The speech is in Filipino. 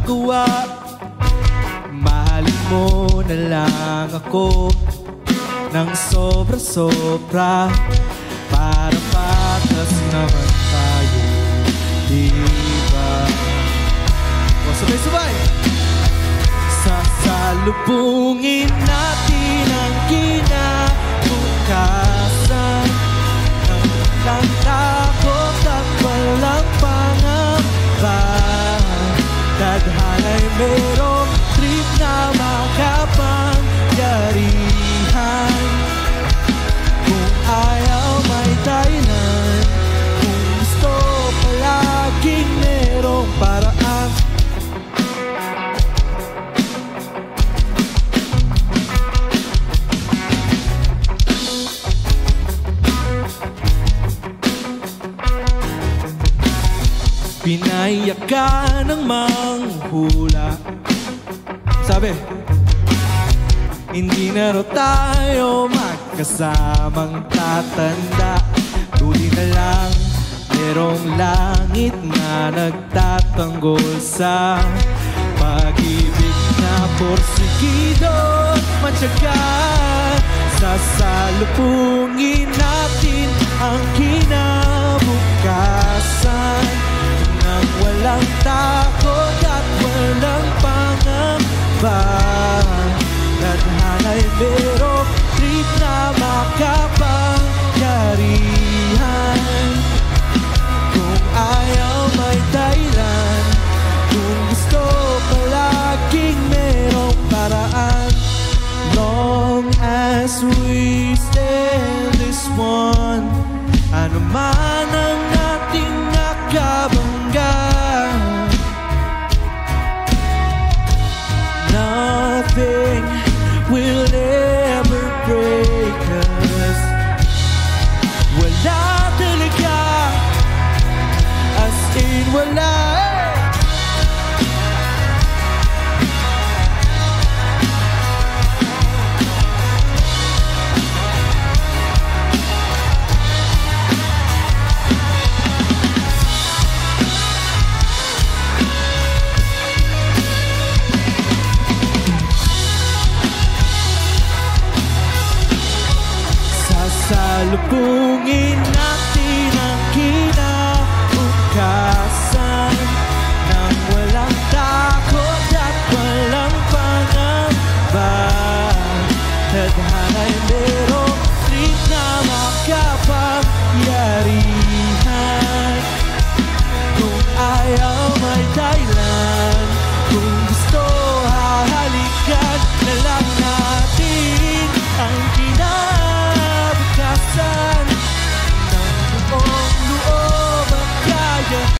magagawa. Mahalin mo na lang ako ng sobra-sobra, para patas naman tayo, diba? O, sabay-sabay! Sasalubungin natin ang kinabukasan ng walang takot at walang pangamba. Tadhana'y merong trip na makapangyarihan. Kung ayaw may dahilan, kung gusto palaging merong paraan. Pinayagan ng manghula, sabi, hindi na raw tayo magkasamang tatanda. Tuloy na lang, merong langit na nagtatanggol sa pag-ibig na porsigido at matyaga. Sasalubungin natin ang kinabukasan nang walang takot at walang pangamba. Tadhana'y merong trip na makapangyarihan. Kung ayaw may dahilan, kung gusto palaging merong paraan. Long as we stay in this one, ano man ang ating nakabangga, nothing will ever break us. Wala talaga, as in wala. Sasalubungin natin